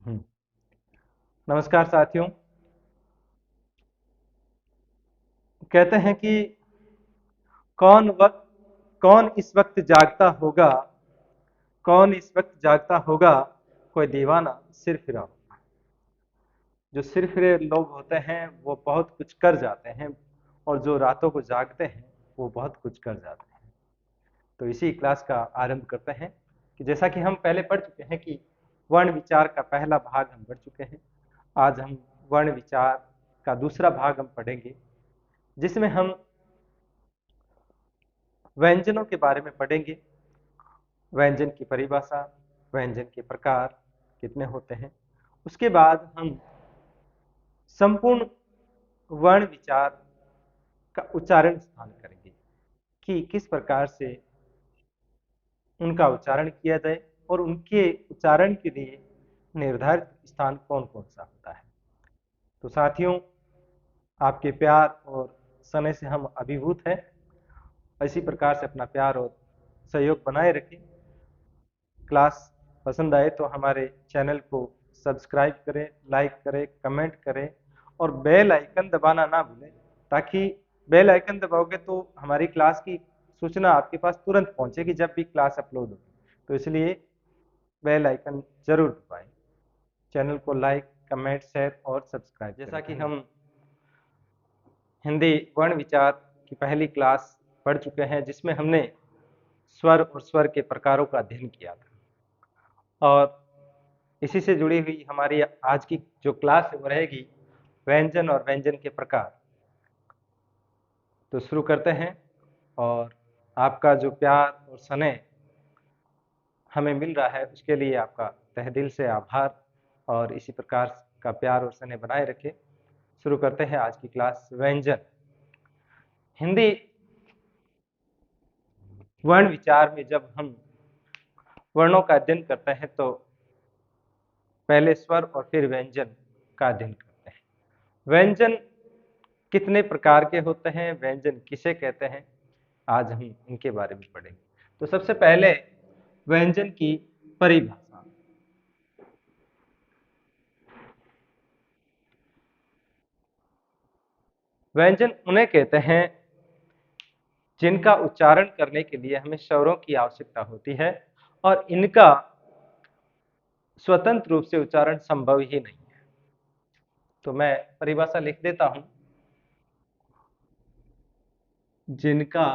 हम्म। नमस्कार साथियों। कहते हैं कि कौन इस वक्त जागता होगा, कौन इस वक्त जागता होगा, कोई दीवाना सिर फिरा होगा। जो सिर फिरे लोग होते हैं वो बहुत कुछ कर जाते हैं, और जो रातों को जागते हैं वो बहुत कुछ कर जाते हैं। तो इसी क्लास का आरंभ करते हैं कि जैसा कि हम पहले पढ़ चुके हैं कि वर्ण विचार का पहला भाग हम पढ़ चुके हैं। आज हम वर्ण विचार का दूसरा भाग हम पढ़ेंगे, जिसमें हम व्यंजनों के बारे में पढ़ेंगे। व्यंजन की परिभाषा, व्यंजन के प्रकार कितने होते हैं। उसके बाद हम संपूर्ण वर्ण विचार का उच्चारण स्थान करेंगे कि किस प्रकार से उनका उच्चारण किया जाए और उनके उच्चारण के लिए निर्धारित स्थान कौन कौन सा होता है। तो साथियों, आपके प्यार और स्नेह से हम अभिभूत हैं। इसी प्रकार से अपना प्यार और सहयोग बनाए रखें। क्लास पसंद आए तो हमारे चैनल को सब्सक्राइब करें, लाइक करें, कमेंट करें और बेल आइकन दबाना ना भूलें, ताकि बेल आइकन दबाओगे तो हमारी क्लास की सूचना आपके पास तुरंत पहुंचेगी जब भी क्लास अपलोड होगी। तो इसलिए बेल आइकन जरूर दबाएं। चैनल को लाइक, कमेंट, शेयर और सब्सक्राइब। जैसा कि हम हिंदी वर्ण विचार की पहली क्लास पढ़ चुके हैं, जिसमें हमने स्वर और स्वर के प्रकारों का अध्ययन किया था, और इसी से जुड़ी हुई हमारी आज की जो क्लास है वो रहेगी व्यंजन और व्यंजन के प्रकार। तो शुरू करते हैं। और आपका जो प्यार और स्नेह हमें मिल रहा है उसके लिए आपका तहे दिल से आभार, और इसी प्रकार का प्यार और स्नेह बनाए रखें। शुरू करते हैं आज की क्लास। व्यंजन। हिंदी वर्ण विचार में जब हम वर्णों का अध्ययन करते हैं तो पहले स्वर और फिर व्यंजन का अध्ययन करते हैं। व्यंजन कितने प्रकार के होते हैं, व्यंजन किसे कहते हैं, आज हम इनके बारे में पढ़ेंगे। तो सबसे पहले व्यंजन की परिभाषा। व्यंजन उन्हें कहते हैं जिनका उच्चारण करने के लिए हमें स्वरों की आवश्यकता होती है, और इनका स्वतंत्र रूप से उच्चारण संभव ही नहीं है। तो मैं परिभाषा लिख देता हूं। जिनका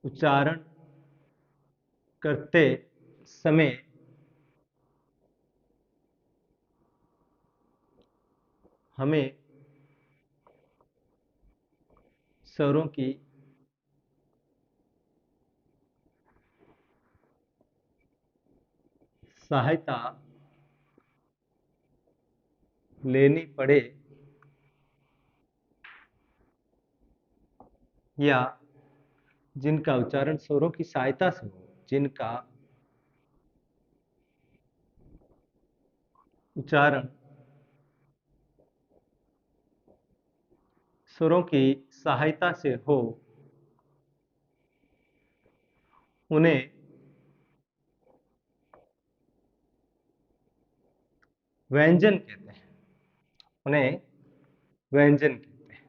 उच्चारण करते समय हमें स्वरों की सहायता लेनी पड़े, या जिनका उच्चारण स्वरों की सहायता से हो, जिनका उच्चारण स्वरों की सहायता से हो, उन्हें व्यंजन कहते हैं। उन्हें व्यंजन कहते हैं।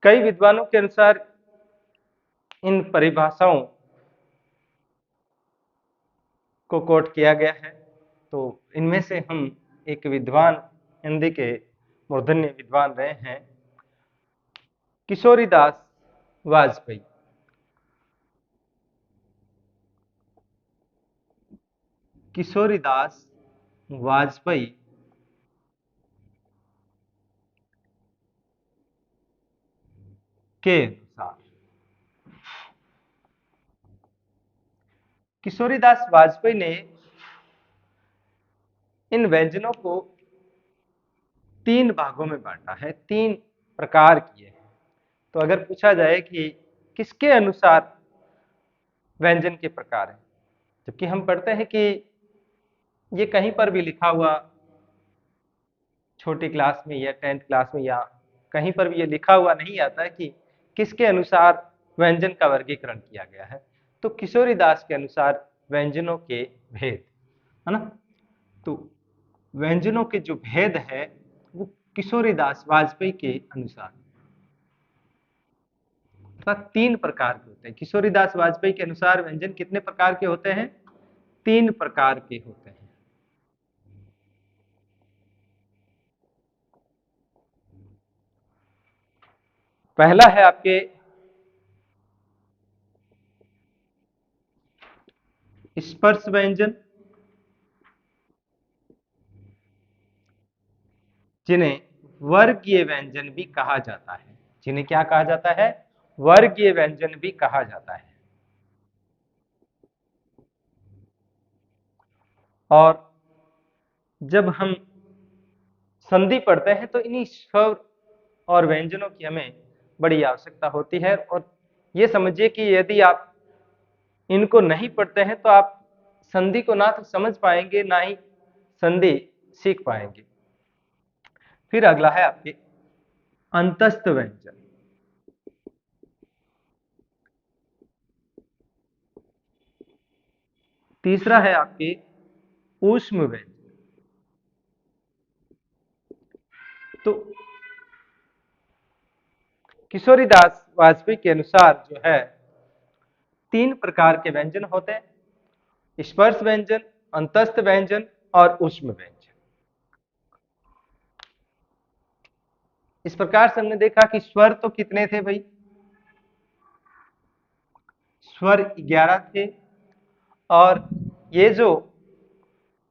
कई विद्वानों के अनुसार इन परिभाषाओं को कोट किया गया है। तो इनमें से हम एक विद्वान, हिंदी के मूर्धन्य विद्वान रहे हैं किशोरीदास वाजपेयी। किशोरीदास वाजपेयी के अनुसार, किशोरीदास वाजपेयी ने इन व्यंजनों को 3 भागों में बांटा है, 3 प्रकार किए हैं। तो अगर पूछा जाए कि किसके अनुसार व्यंजन के प्रकार हैं, जबकि हम पढ़ते हैं कि ये कहीं पर भी लिखा हुआ छोटी क्लास में या 10th क्लास में या कहीं पर भी ये लिखा हुआ नहीं आता है कि किसके अनुसार व्यंजन का वर्गीकरण किया गया है। तो किशोरीदास के अनुसार व्यंजनों के भेद, है ना, तो व्यंजनों के जो भेद है वो किशोरीदास वाजपेयी के अनुसार अर्थात 3 प्रकार के होते हैं। किशोरीदास वाजपेयी के अनुसार व्यंजन कितने प्रकार के होते हैं? 3 प्रकार के होते हैं। पहला है आपके स्पर्श व्यंजन, जिन्हें वर्गीय व्यंजन भी कहा जाता है। जिन्हें क्या कहा जाता है? वर्गीय व्यंजन भी कहा जाता है। और जब हम संधि पढ़ते हैं तो इन्हीं स्वर और व्यंजनों की हमें बड़ी आवश्यकता होती है। और ये समझिए कि यदि आप इनको नहीं पढ़ते हैं तो आप संधि को ना तो समझ पाएंगे ना ही संधि सीख पाएंगे। फिर अगला है आपके अंतस्थ व्यंजन। तीसरा है आपके ऊष्म व्यंजन। तो किशोरीदास वाजपेयी के अनुसार जो है 3 प्रकार के व्यंजन होते हैं: स्पर्श व्यंजन, अंतस्थ व्यंजन और ऊष्म व्यंजन। इस प्रकार से हमने देखा कि स्वर तो कितने थे भाई? स्वर 11 थे। और ये जो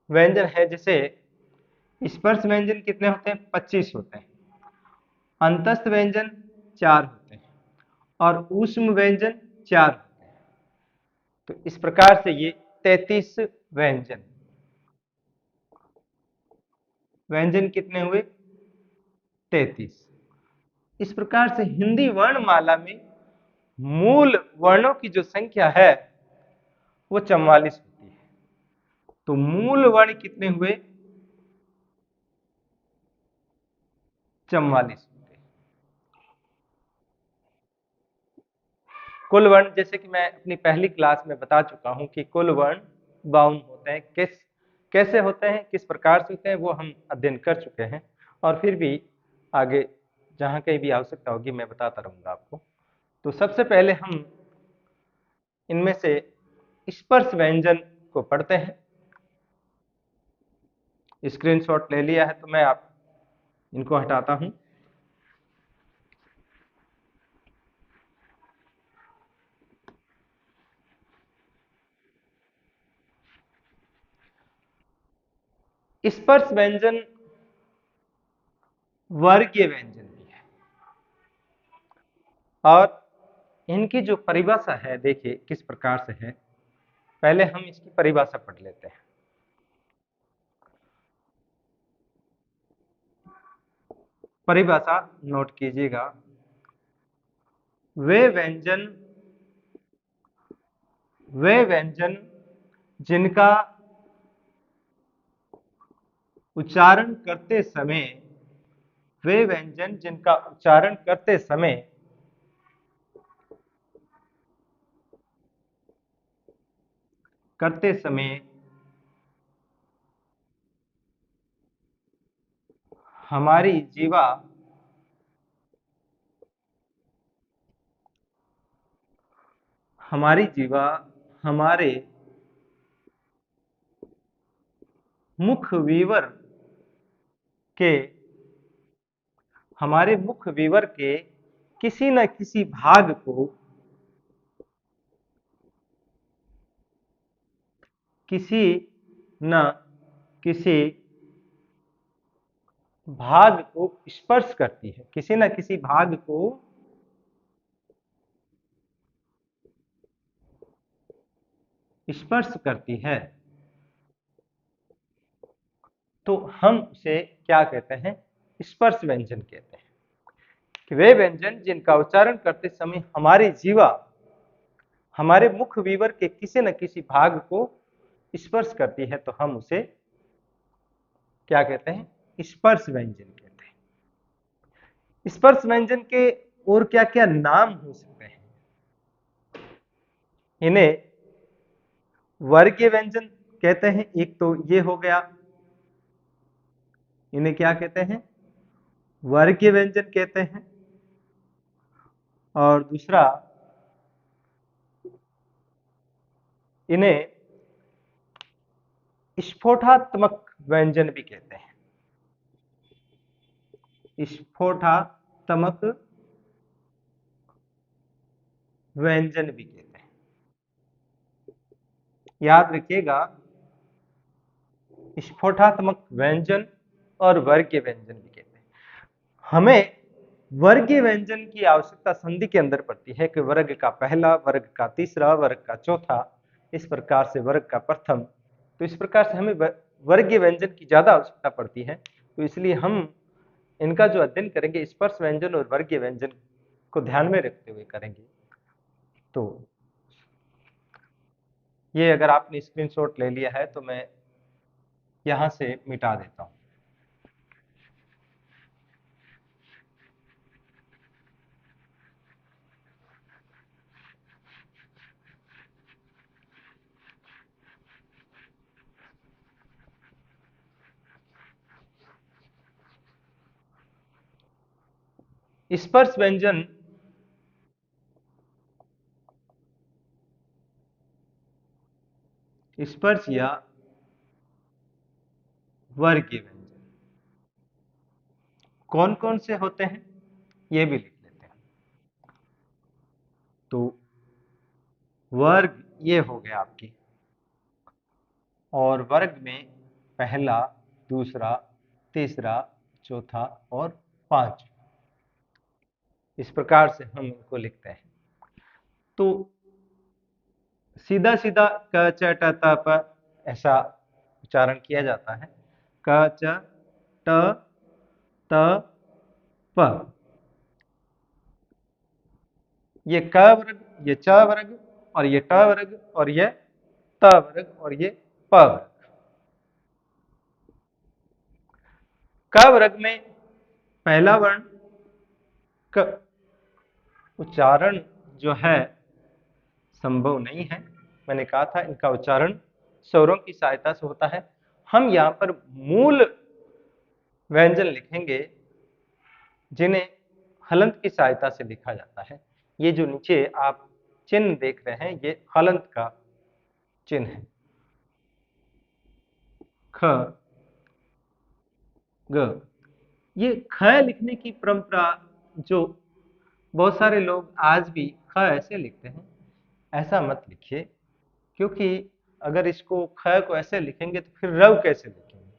व्यंजन है, जैसे स्पर्श व्यंजन कितने होते हैं? 25 होते हैं। अंतस्थ व्यंजन 4 होते हैं और ऊष्म व्यंजन 4 होते हैं। तो इस प्रकार से ये 33 व्यंजन व्यंजन कितने हुए? 33। इस प्रकार से हिंदी वर्णमाला में मूल वर्णों की जो संख्या है वो 44 होती है। तो मूल वर्ण कितने हुए? 44 होते हैं। कुल वर्ण, जैसे कि मैं अपनी पहली क्लास में बता चुका हूं कि कुल वर्ण 52 होते हैं। कैसे होते हैं, किस प्रकार से होते हैं, वो हम अध्ययन कर चुके हैं। और फिर भी आगे जहां कहीं भी आवश्यकता होगी मैं बताता रहूंगा आपको। तो सबसे पहले हम इनमें से स्पर्श व्यंजन को पढ़ते हैं। स्क्रीनशॉट ले लिया है तो मैं आप इनको हटाता हूं। स्पर्श व्यंजन वर्गीय व्यंजन भी है और इनकी जो परिभाषा है देखिए किस प्रकार से है। पहले हम इसकी परिभाषा पढ़ लेते हैं। परिभाषा नोट कीजिएगा। वे व्यंजन जिनका उच्चारण करते समय वे व्यंजन जिनका उच्चारण करते समय हमारी जीवा हमारे मुख विवर के किसी न किसी भाग को किसी न किसी भाग को स्पर्श करती है। किसी न किसी भाग को स्पर्श करती है तो हम उसे क्या कहते हैं? स्पर्श व्यंजन कहते हैं। कि वे व्यंजन जिनका उच्चारण करते समय हमारी जीवा हमारे मुख विवर के किसी न किसी भाग को स्पर्श करती है तो हम उसे क्या कहते हैं? स्पर्श व्यंजन कहते हैं। स्पर्श व्यंजन के और क्या क्या नाम हो सकते हैं? इन्हें वर्गीय व्यंजन कहते हैं। एक तो ये हो गया, इन्हें क्या कहते हैं? वर्गीय व्यंजन कहते हैं। और दूसरा, इन्हें स्फोटात्मक व्यंजन भी कहते हैं। स्फोटात्मक व्यंजन भी कहते हैं। याद रखिएगा, स्फोटात्मक व्यंजन और वर्गीय व्यंजन भी कहते हैं। हमें वर्गीय व्यंजन की आवश्यकता संधि के अंदर पड़ती है कि वर्ग का पहला, वर्ग का तीसरा, वर्ग का चौथा, इस प्रकार से वर्ग का प्रथम। तो इस प्रकार से हमें वर्गीय व्यंजन की ज्यादा आवश्यकता पड़ती है। तो इसलिए हम इनका जो अध्ययन करेंगे स्पर्श व्यंजन और वर्गीय व्यंजन को ध्यान में रखते हुए करेंगे। तो ये अगर आपने स्क्रीनशॉट ले लिया है तो मैं यहां से मिटा देता हूं। स्पर्श व्यंजन स्पर्श या वर्गीय व्यंजन कौन कौन से होते हैं ये भी लिख लेते हैं। तो वर्ग ये हो गया आपकी, और वर्ग में पहला, दूसरा, तीसरा, चौथा और पांचवा, इस प्रकार से हम इनको लिखते हैं। तो सीधा सीधा क च ट त प ऐसा उच्चारण किया जाता है। क च ट त प, ये क वर्ग, ये च वर्ग, और ये ट वर्ग, और ये त वर्ग, और ये प वर्ग। क वर्ग में पहला वर्ण क उच्चारण जो है संभव नहीं है। मैंने कहा था इनका उच्चारण स्वरों की सहायता से होता है। हम यहाँ पर मूल व्यंजन लिखेंगे जिन्हें हलंत की सहायता से लिखा जाता है। ये जो नीचे आप चिन्ह देख रहे हैं ये हलंत का चिन्ह है। ख, ग, ये ख लिखने की परंपरा जो बहुत सारे लोग आज भी ख ऐसे लिखते हैं, ऐसा मत लिखिए, क्योंकि अगर इसको ख को ऐसे लिखेंगे तो फिर रव कैसे लिखेंगे।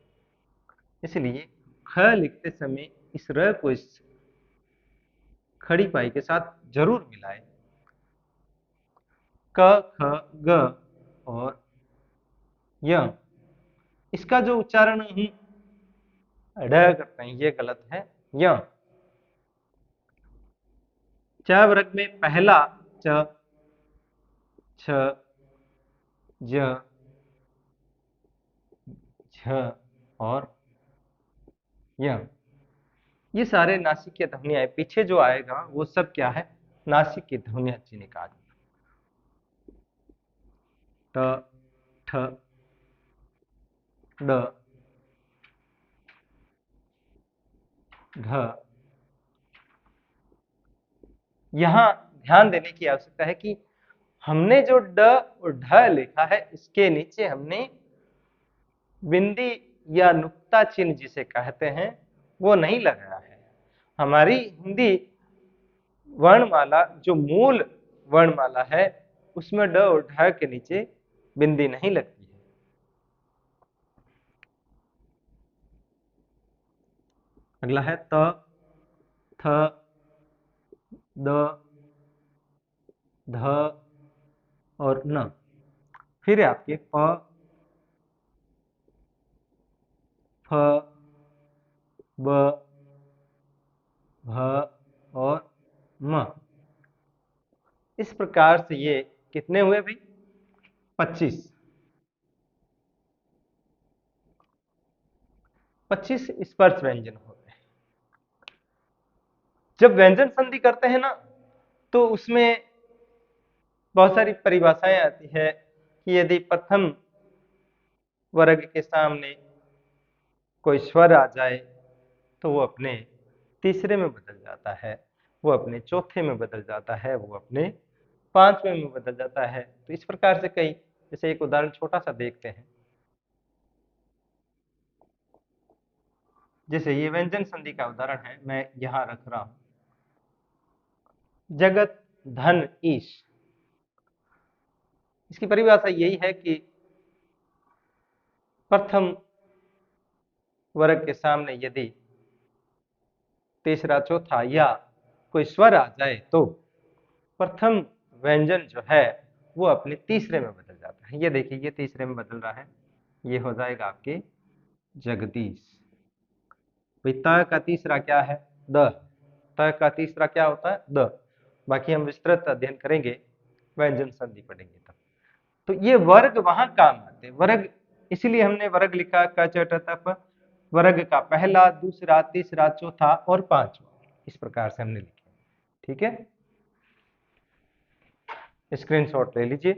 इसलिए ख लिखते समय इस र को इस खड़ी पाई के साथ जरूर मिलाएं। क, ख, ग और य, इसका जो उच्चारण हम ड करते हैं ये गलत है। य, च वर्ग में पहला च, छ, ज, झ और य, ये सारे नासिकीय ध्वनियां। पीछे जो आएगा वो सब क्या है? नासिकीय ध्वनियां जिन्हें कहा जाता है। ट, ठ, ड, ढ। यहां ध्यान देने की आवश्यकता है कि हमने जो ड और ढ लिखा है इसके नीचे हमने बिंदी या नुक्ता चिन्ह जिसे कहते हैं वो नहीं लगाया है। हमारी हिंदी वर्णमाला जो मूल वर्णमाला है उसमें ड और ढ के नीचे बिंदी नहीं लगती है। अगला है त, थ, द, ध और न। फिर है आपके प, फ, ब, भ और म। इस प्रकार से ये कितने हुए भाई? 25। 25 स्पर्श व्यंजन होते हैं। जब व्यंजन संधि करते हैं ना तो उसमें बहुत सारी परिभाषाएं आती है कि यदि प्रथम वर्ग के सामने कोई स्वर आ जाए तो वो अपने तीसरे में बदल जाता है, वो अपने चौथे में बदल जाता है, वो अपने पांचवें में बदल जाता है। तो इस प्रकार से कई, जैसे एक उदाहरण छोटा सा देखते हैं। जैसे ये व्यंजन संधि का उदाहरण है, मैं यहां रख रहा हूं, जगत धन ईश। इसकी परिभाषा यही है कि प्रथम वर्ग के सामने यदि तीसरा चौथा या कोई स्वर आ जाए तो प्रथम व्यंजन जो है वो अपने तीसरे में बदल जाता है। ये देखिए, ये तीसरे में बदल रहा है, ये हो जाएगा आपके जगदीश। भाई त का तीसरा क्या है? द। त का तीसरा क्या होता है? द। बाकी हम विस्तृत अध्ययन करेंगे, व्यंजन संधि पढ़ेंगे तब। तो ये वर्ग वहां काम आते हैं। वर्ग इसीलिए हमने वर्ग लिखा, क च ट तप। वर्ग का पहला, दूसरा, तीसरा, चौथा और पांचवा, इस प्रकार से हमने लिखे। ठीक है, स्क्रीनशॉट ले लीजिए।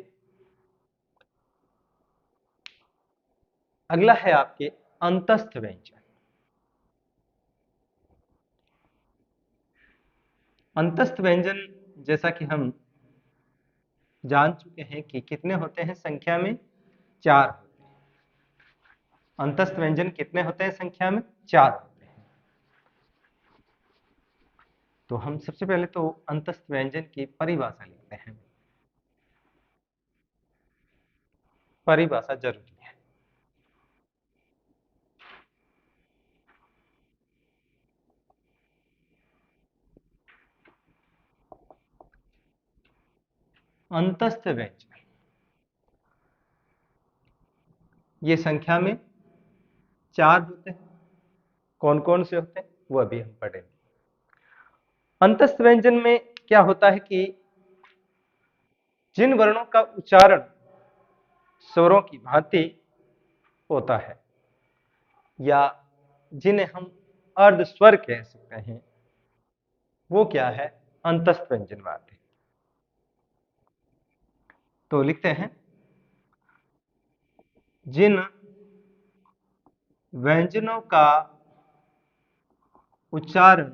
अगला है आपके अंतस्थ व्यंजन। अंतस्थ व्यंजन जैसा कि हम जान चुके हैं कि कितने होते हैं संख्या में? 4 होते हैं। अंतस्थ व्यंजन कितने होते हैं संख्या में? 4 होते हैं। तो हम सबसे पहले तो अंतस्थ व्यंजन की परिभाषा लिखते हैं। परिभाषा जरूरी है। अंतस्थ व्यंजन ये संख्या में 4 होते हैं। कौन कौन से होते हैं वो अभी हम पढ़ेंगे। अंतस्थ व्यंजन में क्या होता है कि जिन वर्णों का उच्चारण स्वरों की भांति होता है, या जिन्हें हम अर्ध स्वर कह सकते हैं, वो क्या है? अंतस्थ व्यंजन में आते हैं। तो लिखते हैं, जिन व्यंजनों का उच्चारण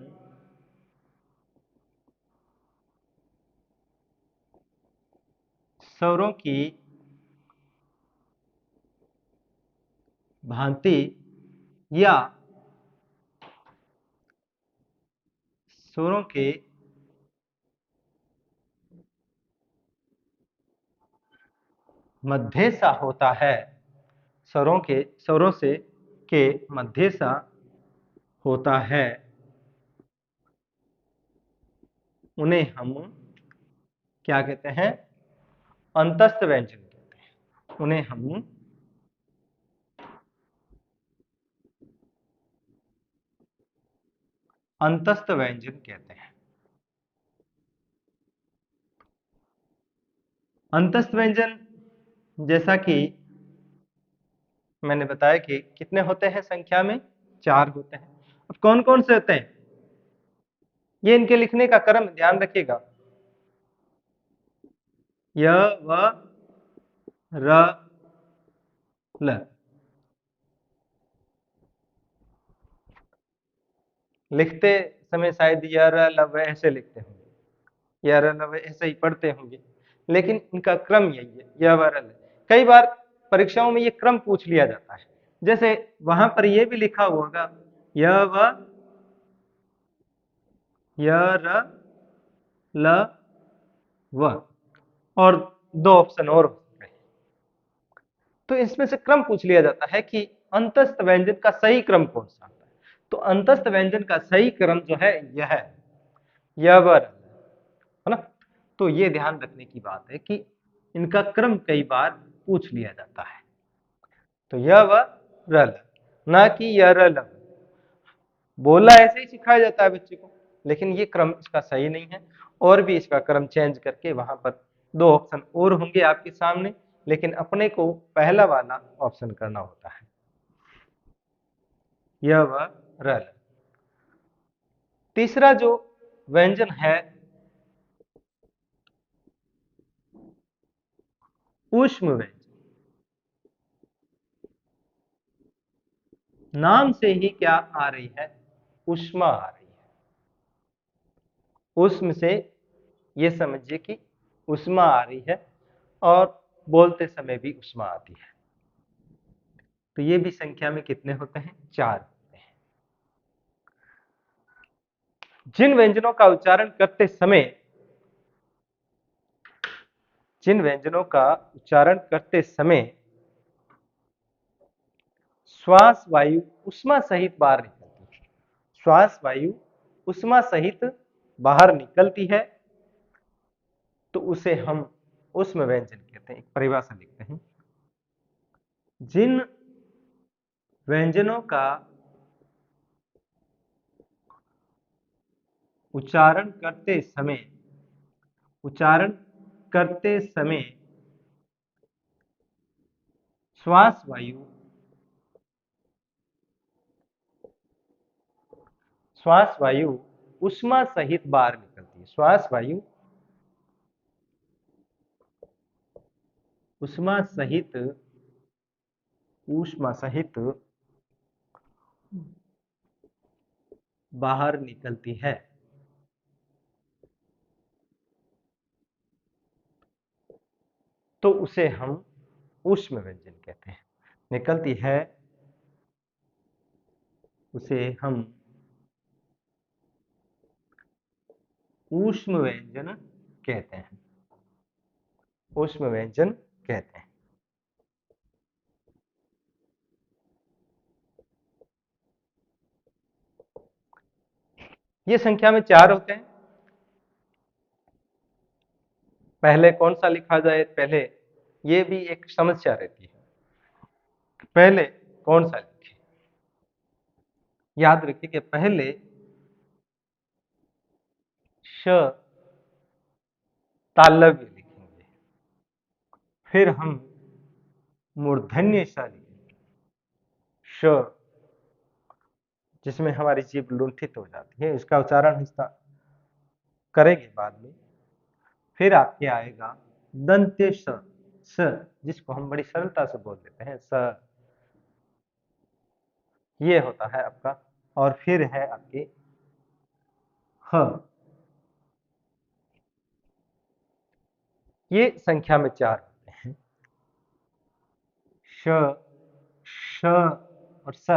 स्वरों की भांति या स्वरों के मध्य सा होता है, स्वरों से के मध्य सा होता है, उन्हें हम क्या कहते हैं? अंतस्थ व्यंजन कहते हैं। उन्हें हम अंतस्थ व्यंजन कहते हैं। अंतस्थ व्यंजन जैसा कि मैंने बताया कि कितने होते हैं संख्या में? 4 होते हैं। अब कौन कौन से होते हैं ये इनके लिखने का क्रम ध्यान रखिएगा। य, व, र, ल। लिखते समय शायद य, र, ल, व ऐसे लिखते होंगे, य, र, ल, व ऐसे ही पढ़ते होंगे, लेकिन इनका क्रम यही है, य, व, र, ल। कई बार परीक्षाओं में ये क्रम पूछ लिया जाता है। जैसे वहां पर ये भी लिखा होगा, य, र, ल, व, और 2 ऑप्शन और हो सकते हैं। तो इसमें से क्रम पूछ लिया जाता है कि अंतस्थ व्यंजन का सही क्रम कौन सा होता है। तो अंतस्थ व्यंजन का सही क्रम जो है यह है, यवर, है ना। तो ये ध्यान रखने की बात है कि इनका क्रम कई बार पूछ लिया जाता है। तो यवर, ना कि यरल। बोलना ऐसे ही सिखाया जाता है बच्चे को, लेकिन ये क्रम इसका सही नहीं है। और भी इसका क्रम चेंज करके वहां पर 2 ऑप्शन और होंगे आपके सामने, लेकिन अपने को पहला वाला ऑप्शन करना होता है, यवर। तीसरा जो व्यंजन है ऊष्म व्यंजन। नाम से ही क्या आ रही है? ऊष्मा आ रही है। ऊष्म से ये समझिए कि ऊष्मा आ रही है और बोलते समय भी ऊष्मा आती है। तो ये भी संख्या में कितने होते हैं? 4 होते हैं। जिन व्यंजनों का उच्चारण करते समय श्वास वायु ऊष्मा सहित बाहर निकलती है। श्वास वायु ऊष्मा सहित बाहर निकलती है तो उसे हम ऊष्म व्यंजन कहते हैं। एक परिभाषा लिखते हैं। जिन व्यंजनों का उच्चारण करते समय श्वास वायु ऊष्मा सहित बाहर निकलती है। श्वास वायु ऊष्मा सहित बाहर निकलती है तो उसे हम ऊष्म व्यंजन कहते हैं। निकलती है उसे हम ऊष्म व्यंजन कहते हैं। ऊष्म व्यंजन कहते हैं। ये संख्या में 4 होते हैं। पहले कौन सा लिखा जाए? पहले ये भी एक समस्या रहती है, पहले कौन सा लिखे। याद रखिए कि पहले श तालव्य लिखेंगे, फिर हम मूर्धन्य श लिखेंगे, श जिसमें हमारी जीभ लुंठित हो जाती है, इसका उच्चारण हिस्सा करेंगे बाद में। फिर आपके आएगा दंत्य स, जिसको हम बड़ी सरलता से बोल देते हैं स, ये होता है आपका। और फिर है आपके ह। ये संख्या में 4 होते हैं। श, श और स,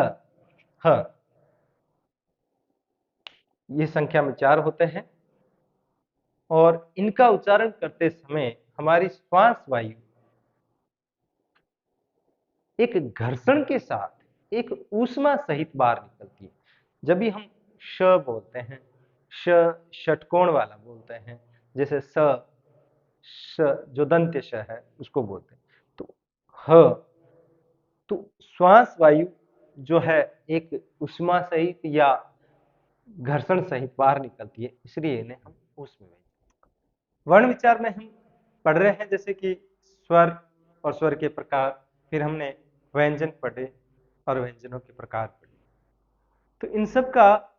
ह, ये संख्या में 4 होते हैं और इनका उच्चारण करते समय हमारी श्वास वायु एक घर्षण के साथ एक ऊष्मा सहित बाहर निकलती है। जब भी हम श बोलते हैं, षटकोण वाला बोलते हैं, जैसे श जो दंत्य श है उसको बोलते हैं, तो ह, तो श्वास वायु जो है एक ऊष्मा सहित या घर्षण सहित बाहर निकलती है, इसलिए इन्हें हम ऊष्म वर्ण विचार में हम पढ़ रहे हैं, जैसे कि स्वर और स्वर के प्रकार, फिर हमने व्यंजन पढ़े और व्यंजनों के प्रकार पढ़े। तो इन सब का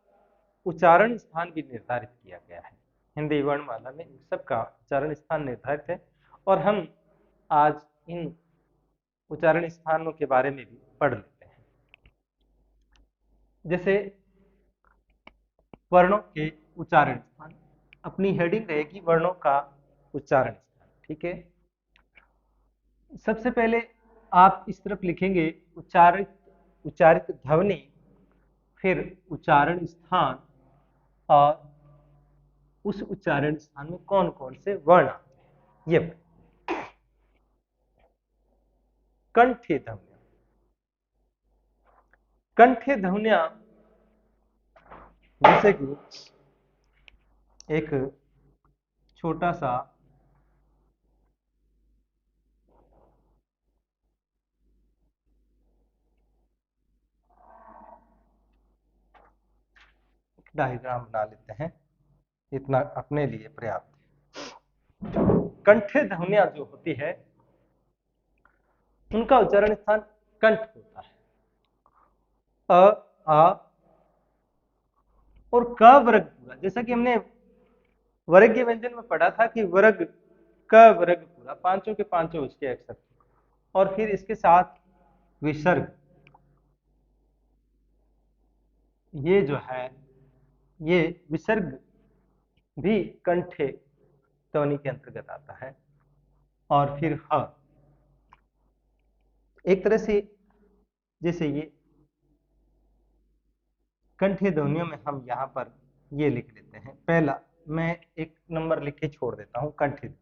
उच्चारण स्थान भी निर्धारित किया गया है। हिंदी वर्णमाला में इन सब का उच्चारण स्थान निर्धारित है और हम आज इन उच्चारण स्थानों के बारे में भी पढ़ लेते हैं। जैसे वर्णों के उच्चारण स्थान, अपनी हेडिंग रहेगी वर्णों का उच्चारण स्थान। ठीक है, सबसे पहले आप इस तरफ लिखेंगे उच्चारित ध्वनि, फिर उच्चारण स्थान और उस उच्चारण स्थान में कौन कौन से वर्ण आते हैं। ये कंठीय ध्वनियां। कंठीय ध्वनियां जैसे कि एक छोटा सा डायग्राम बना लेते हैं, इतना अपने लिए पर्याप्त है। कंठीय ध्वनियां जो होती है उनका उच्चारण स्थान कंठ होता है। अ, आ और क वर्ग पूरा, जैसा कि हमने वर्गीय व्यंजन में पढ़ा था कि वर्ग क वर्ग पूरा, पांचों के पांचों उसके अक्षर, और फिर इसके साथ विसर्ग, ये जो है ये विसर्ग भी कंठे ध्वनि के अंतर्गत आता है। और फिर ह, एक तरह से जैसे ये कंठे ध्वनियों में हम यहाँ पर ये लिख लेते हैं। पहला मैं एक नंबर लिख के छोड़ देता हूं, कंठे।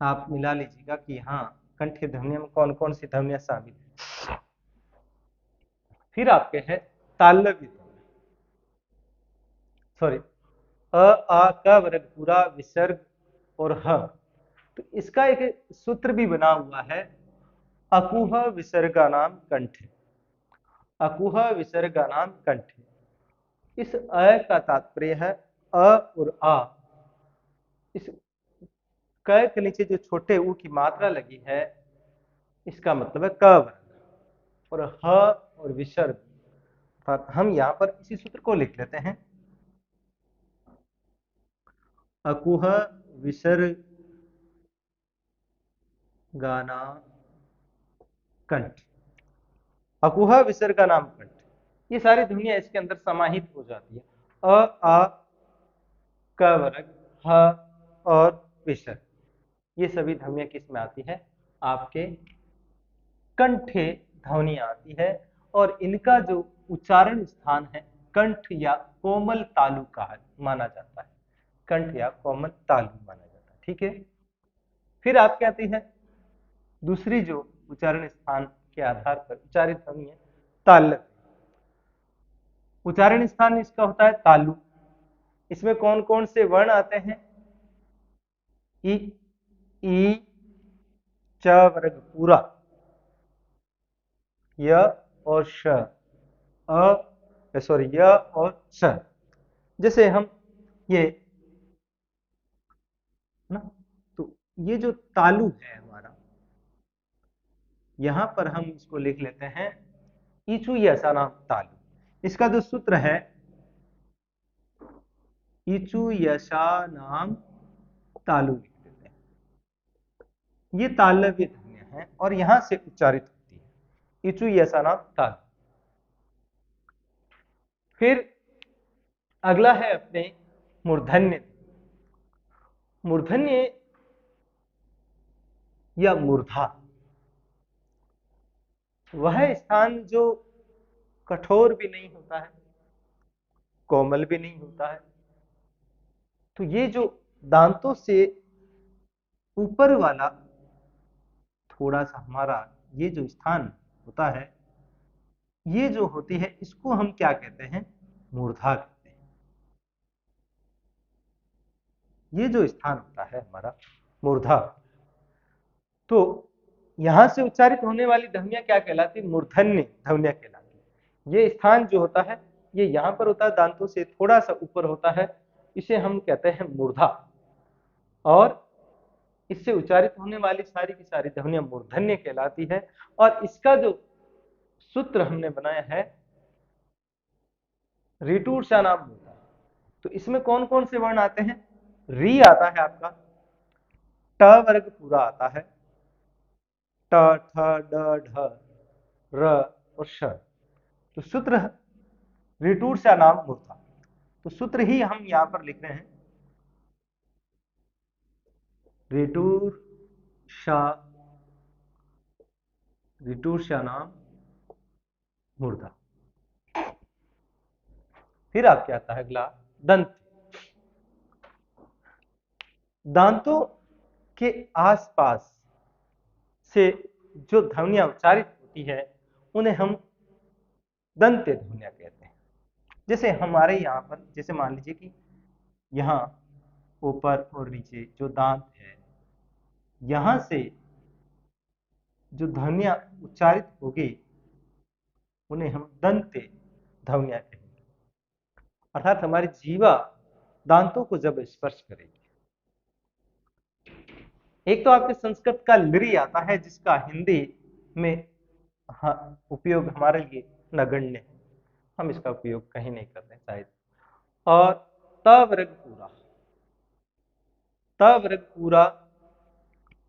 आप मिला लीजिएगा कि हाँ कंठे ध्वनियों में कौन कौन सी ध्वनियां शामिल है। फिर आपके हैं तालव्य ध्वनि, सॉरी, अ आ का वर्ग पूरा, विसर्ग और ह, तो इसका एक सूत्र भी बना हुआ है, अकुह विसर्गानाम कंठे, अकुह विसर्गानाम कंठे। इस अ का तात्पर्य है अ और आ, इस क के नीचे जो छोटे ऊ की मात्रा लगी है इसका मतलब है क वर्ग, और ह और विसर्ग, हम यहां पर इसी सूत्र को लिख लेते हैं, अकुह विसर्गानाम कंठ, अकुह विसर्गानाम कंठ, ये सारी ध्वनियां इसके अंदर समाहित हो जाती है। अ आ क वर्ग, ह और विसर्ग, ये सभी ध्वनियां किस में आती है, आपके कंठे ध्वनि आती है। और इनका जो उच्चारण स्थान है कंठ या कोमल तालु का है, माना जाता है, कंठ या कोमल तालु माना जाता है। ठीक है, फिर आपके आती है दूसरी जो उच्चारण स्थान के आधार पर उच्चारित ध्वनि है तालव्य। उच्चारण स्थान इसका होता है तालु, इसमें कौन कौन से वर्ण आते हैं, ई, ई, च वर्ग पूरा, य और श, सॉरी य और श। जैसे हम ये ना, तो ये जो तालु है हमारा, यहां पर हम इसको लिख लेते हैं इचु यसा नाम तालु। इसका जो सूत्र है इचु यशा नाम तालु लिख देते हैं। ये तालव्य ध्वनियां हैं और यहां से उच्चारित होती है, इचु यशा नाम तालु। फिर अगला है अपने मूर्धन्य। मूर्धन्य या मूर्धा वह स्थान जो कठोर भी नहीं होता है, कोमल भी नहीं होता है, तो ये जो दांतों से ऊपर वाला थोड़ा सा हमारा ये जो स्थान होता है, ये जो होती है इसको हम क्या कहते हैं, मूर्धा कहते हैं। ये जो स्थान होता है हमारा मूर्धा, तो यहां से उच्चारित होने वाली ध्वनियां क्या कहलाती, मूर्धन्य ध्वनियां कहलाती। ये स्थान जो होता है ये यहां पर होता है, दांतों से थोड़ा सा ऊपर होता है, इसे हम कहते हैं मूर्धा। और इससे उच्चारित होने वाली सारी की सारी ध्वनियां मूर्धन्य कहलाती है। और इसका जो सूत्र हमने बनाया है रिटूर नाम होता है, तो इसमें कौन कौन से वर्ण आते हैं, री आता है आपका, ट वर्ग पूरा आता है, ट ठ ड ढ र और श। तो सूत्र रिटूर नाम मूर्धा, तो सूत्र ही हम यहां पर लिख रहे हैं, रिटूर नाम मूर्धा। फिर आपके आता है अगला दंत। दांतों के आसपास से जो ध्वनियां उच्चारित होती है उन्हें हम दंत्य ध्वनियां कहते हैं। जैसे हमारे यहाँ पर, जैसे मान लीजिए कि यहाँ ऊपर और नीचे जो दांत है, यहां से जो ध्वनियां उच्चारित होगी उन्हें हम दंत्य ध्वनियां कहेंगे। अर्थात हमारी जीवा दांतों को जब स्पर्श करेगी, एक तो आपके संस्कृत का लृ आता है जिसका हिंदी में उपयोग हमारे लिए नगण्य है, हम इसका उपयोग कहीं नहीं करते शायद। और त वर्ग पूरा, त वर्ग पूरा,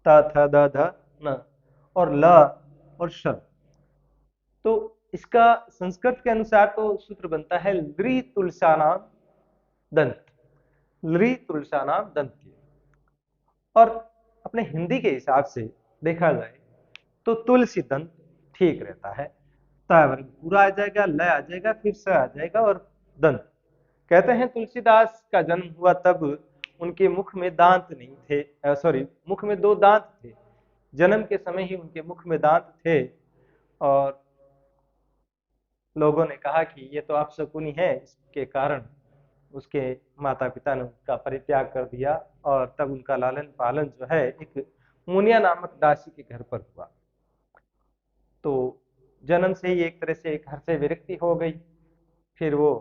त थ द ध न, और ल और श। तो इसका संस्कृत के अनुसार तो सूत्र बनता है लृ तुलसानाम दंत, लृ तुलसानाम दंत। और अपने हिंदी के हिसाब से देखा जाए तो तुलसी दंत ठीक रहता है। त वर्ग पूरा आ जाएगा, ल आ जाएगा, फिर स आ जाएगा और दंत। कहते हैं तुलसीदास का जन्म हुआ तब उनके मुख में दांत नहीं थे, सॉरी, मुख में 2 दांत थे। जन्म के समय ही उनके मुख में दांत थे और लोगों ने कहा कि ये तो अपशकुनी है, इसके कारण उसके माता पिता ने उसका परित्याग कर दिया और तब उनका लालन पालन जो है एक मुनिया नामक दासी के घर पर हुआ। तो जन्म से ही एक तरह से घर से विरक्ति हो गई। फिर वो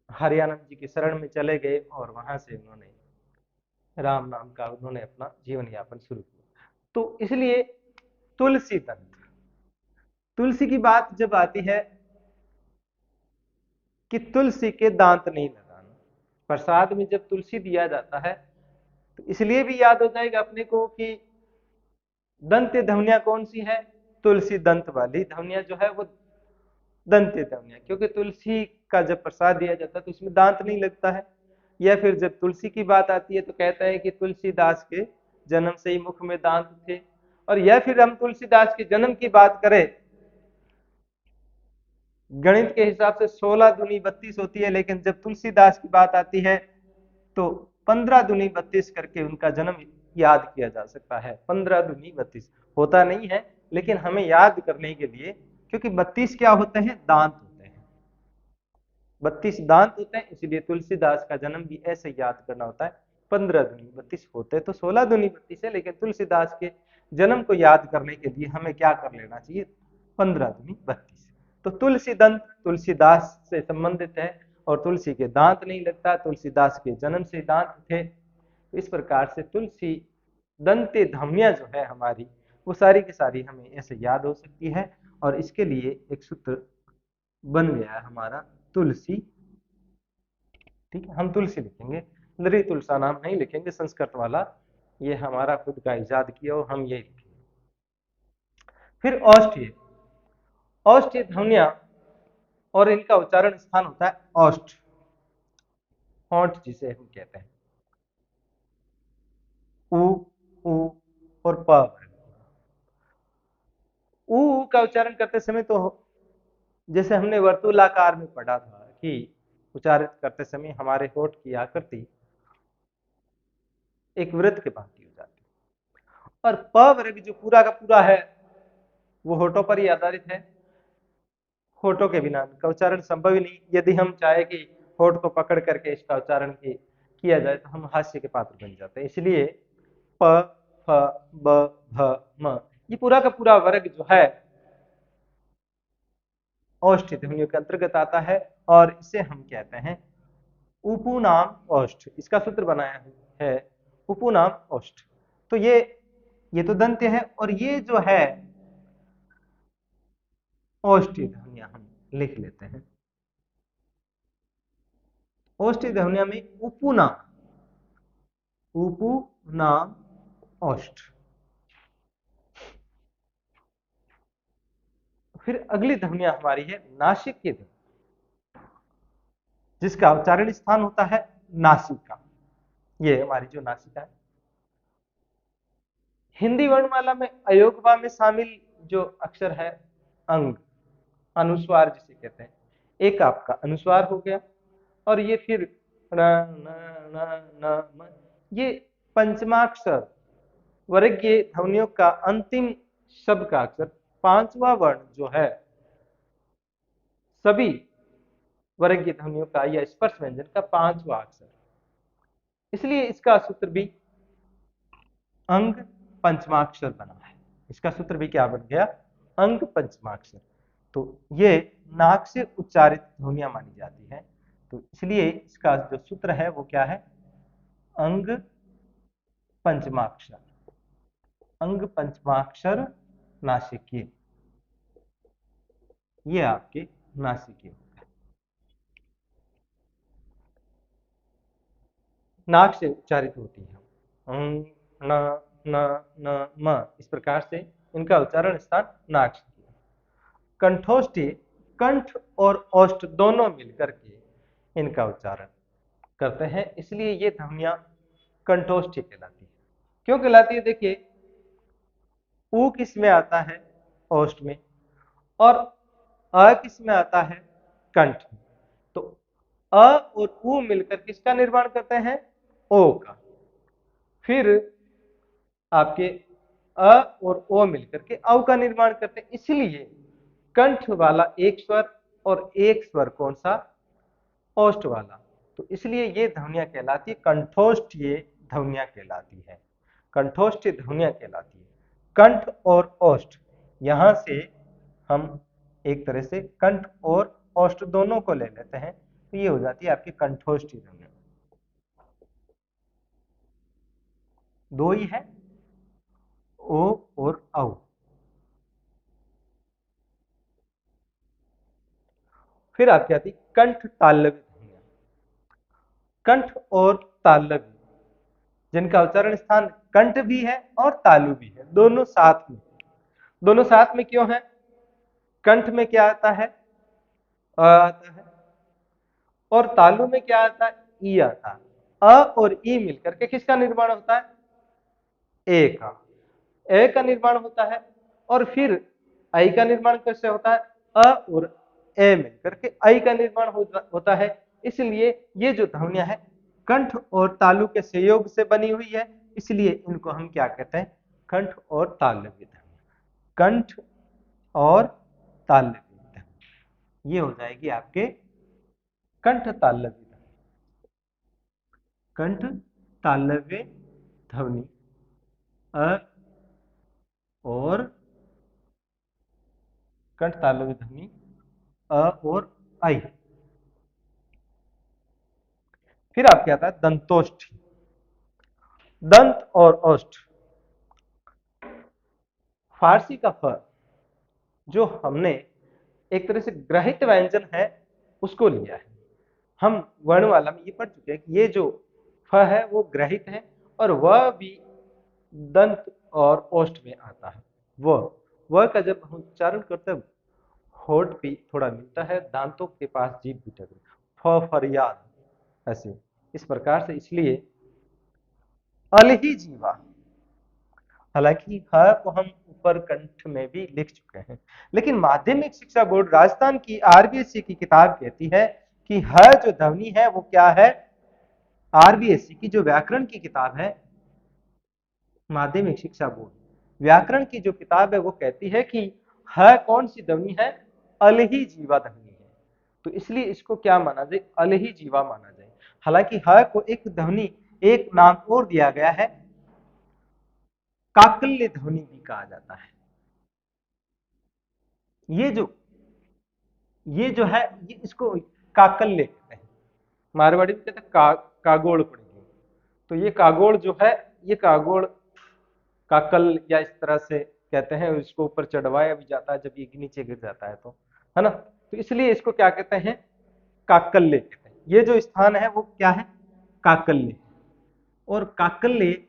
हरियानंद जी की शरण में चले गए और वहां से उन्होंने राम नाम का उन्होंने अपना जीवन यापन शुरू किया। तो इसलिए तुलसी दंत, तुलसी की बात जब आती है कि तुलसी के दांत नहीं लगाना, प्रसाद में जब तुलसी दिया जाता है तो इसलिए भी याद हो जाएगा अपने को कि दंत ध्वनिया कौन सी है, तुलसी दंत वाली ध्वनिया जो है वो दंत ध्वनिया, क्योंकि तुलसी का जब प्रसाद दिया जाता है तो उसमें दांत नहीं लगता है। या फिर जब तुलसी की बात आती है तो कहता है कि तुलसीदास के जन्म से ही मुख में दांत थे। और या फिर हम तुलसीदास के जन्म की बात करें, गणित के हिसाब से 16 दूनी 32 होती है, लेकिन जब तुलसीदास की बात आती है तो 15 दूनी 32 करके उनका जन्म याद किया जा सकता है। 15 दूनी 32 होता नहीं है, लेकिन हमें याद करने के लिए, क्योंकि 32 क्या होते हैं, दांत होते हैं, 32 दांत होते हैं, इसलिए तुलसीदास का जन्म भी ऐसे याद करना होता है। 15 दूनी 32 होते तो 16 दूनी 32 है, लेकिन तुलसीदास के जन्म को याद करने के लिए हमें क्या कर लेना चाहिए, 15 दूनी 32। तो तुलसी दंत तुलसीदास से संबंधित है और तुलसी के दांत नहीं लगता, तुलसीदास के जन्म से दांत थे। इस प्रकार से तुलसी दंते धमनिया जो है हमारी, वो सारी की सारी हमें ऐसे याद हो सकती है। और इसके लिए एक सूत्र बन गया है हमारा तुलसी। ठीक है, हम तुलसी लिखेंगे, लृ तुलसा नाम नहीं लिखेंगे संस्कृत वाला, ये हमारा खुद का इजाद किया और हम ये लिखेंगे। फिर औष्ठ्य, औष्ठ्य ध्वनिया और इनका उच्चारण स्थान होता है औष्ठ, होंठ जिसे हम कहते हैं, उ, उ और प। उ का उच्चारण करते समय तो जैसे हमने वर्तुलाकार में पढ़ा था कि उच्चारित करते समय हमारे होठ की आकृति एक वृत्त के भांति हो जाती है। और प वर्ग जो पूरा का पूरा है वो होठों पर ही आधारित है, होठों के बिना का उच्चारण संभव ही नहीं। यदि हम चाहे कि होठ को पकड़ करके इसका उच्चारण किया जाए तो हम हास्य के पात्र बन जाते हैं। इसलिए प, फ, ब, भ, म, ये पूरा का पूरा वर्ग जो है औष्ठ्य ध्वनियों के अंतर्गत आता है और इसे हम कहते हैं उपनाम औष्ठ। इसका सूत्र बनाया है उपनाम औष्ठ। तो ये तो दंत्य है और ये जो है औष्ठ्य ध्वनिया हम लिख लेते हैं। औष्ठ्य ध्वनिया में उपनाम, उपनाम औष्ठ। फिर अगली ध्वनिया हमारी है नासिक की ध्वनि, जिसका उच्चारण स्थान होता है नासिका। ये हमारी जो नासिका है, हिंदी वर्णमाला में अयोगवा में शामिल जो अक्षर है अंग, अनुस्वार जिसे कहते हैं, एक आपका अनुस्वार हो गया और ये फिर न, न, न, न, म, ये पंचमाक्षर वर्गीय ध्वनियों का अंतिम शब्द का अक्षर, पांचवा वर्ण जो है सभी वर्गीय ध्वनियों का या स्पर्श व्यंजन का पांचवा अक्षर, इसलिए इसका सूत्र भी अंग पंचमाक्षर बना है। इसका सूत्र भी क्या बन गया, अंग पंचमाक्षर। तो ये नाक से उच्चारित ध्वनियां मानी जाती है, तो इसलिए इसका जो सूत्र है वो क्या है, अंग पंचमाक्षर, अंग पंचमाक्षर नासिकीय, ये आपके नासिकीय। नाक से उच्चारित होती है। न न न म, इस प्रकार से इनका उच्चारण स्थान नाक से किया। कंठोष्ठी कंठ और ओष्ठ दोनों मिलकर के इनका उच्चारण करते हैं, इसलिए ये ध्वनियां कंठोष्ठी कहलाती है। क्यों कहलाती है? देखिए, ऊ किस में आता है? ओष्ठ में। और अ किस में आता है? कंठ में। तो अ और ऊ मिलकर किसका निर्माण करते हैं? ओ का। फिर आपके अ और ओ मिलकर के औ का निर्माण करते हैं, इसलिए कंठ वाला एक स्वर और एक स्वर कौन सा? ओष्ठ वाला। तो इसलिए ये ध्वनियां कहलाती है कंठोष्ठीय ध्वनियां कहलाती है। कंठोष्ठीय ध्वनियां कहलाती है। कंठ और ओष्ठ, यहां से हम एक तरह से कंठ और ओष्ठ दोनों को ले लेते हैं, तो ये हो जाती है आपकी कंठोष्ठीय ध्वनियां। दो ही है, ओ और औ। फिर आपकी आती कंठ तालव्य ध्वनियां। कंठ और तालव्य, जिनका उच्चारण स्थान कंठ भी है और तालु भी है, दोनों साथ में। दोनों साथ में क्यों है? कंठ में क्या आता है? अ आता है। और तालु में क्या आता है? ई आता है। अ और ई मिलकर के किसका निर्माण होता है? ए का। ए का निर्माण होता है। और फिर आई का निर्माण कैसे होता है? अ और ए मिलकर के आई का निर्माण होता है। इसलिए ये जो ध्वनियां है कंठ और तालु के संयोग से बनी हुई है, इसलिए इनको हम क्या कहते हैं? कंठ और तालव्य ध्वनियां। कंठ और तालव्य ध्वनियां, ये हो जाएगी आपके कंठ तालव्य ध्वनि। कंठ तालव्य ध्वनि अ और कंठ तालव्य ध्वनि अ और आई। फिर आपके आता है दंतोष्ठी। दंत और ओष्ठ, फारसी का फ, जो हमने एक तरह से ग्रहित व्यंजन है उसको लिया है। हम वर्णमाला में ये पढ़ चुके हैं कि ये जो फ है वो ग्रहित है, और वह भी दंत और ओष्ठ में आता है। वह का जब हम उच्चारण करते हैं, होठ भी थोड़ा मिलता है, दांतों के पास जीभ भी टकराती है, फ फरियाद, ऐसे इस प्रकार से। इसलिए अलही जीवा, हालांकि ह को हम ऊपर कंठ में भी लिख चुके हैं, लेकिन माध्यमिक शिक्षा बोर्ड राजस्थान की आरबीएससी की किताब कहती है कि ह जो ध्वनि है वो क्या है? आरबीएससी की जो व्याकरण की किताब है, माध्यमिक शिक्षा बोर्ड व्याकरण की जो किताब है वो कहती है कि ह कौन सी ध्वनि है? अलही जीवा ध्वनि है। तो इसलिए इसको क्या माना जाए? अलही जीवा माना जाए। हालांकि ह को एक ध्वनि, एक नाम और दिया गया है, काकल्य ध्वनि भी कहा जाता है। ये जो है, ये इसको काकल्य कहते हैं। मारवाड़ी में कहते हैं कागोड़ पड़ेगी। तो ये कागोड़ जो है, ये कागोड़ काकल या इस तरह से कहते हैं। इसको ऊपर चढ़वाया भी जाता है जब ये नीचे गिर जाता है, तो है ना। तो इसलिए इसको क्या कहते हैं? काकल्य कहते हैं। ये जो स्थान है वो क्या है? काकल्य। और काकल्य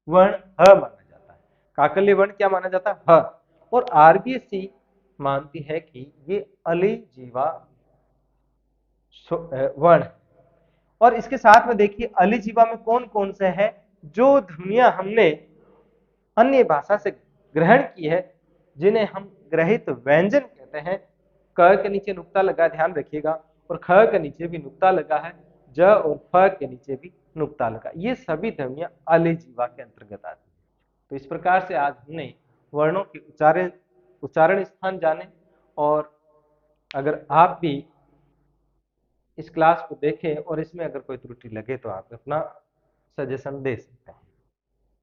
वर्ण ह माना जाता है। काकल्य वर्ण क्या माना जाता है? ह। और आरबीएससी मानती है कि ये अलि जीवा वर्ण। और इसके साथ में देखिए अलि जीवा में कौन कौन से है जो ध्वनियां हमने अन्य भाषा से ग्रहण की है, जिन्हें हम ग्रहित व्यंजन कहते हैं। क के नीचे नुक्ता लगा, ध्यान रखिएगा, और ख के नीचे भी नुक्ता लगा है, ज और फ के नीचे भी नुक्ता लगा। ये सभी ध्वनियां अलि जीवा के अंतर्गत आती है। तो इस प्रकार से आज हमने वर्णों के उच्चारण स्थान जाने, और अगर आप भी इस क्लास को देखें और इसमें अगर कोई त्रुटि लगे तो आप अपना सजेशन दे सकते हैं।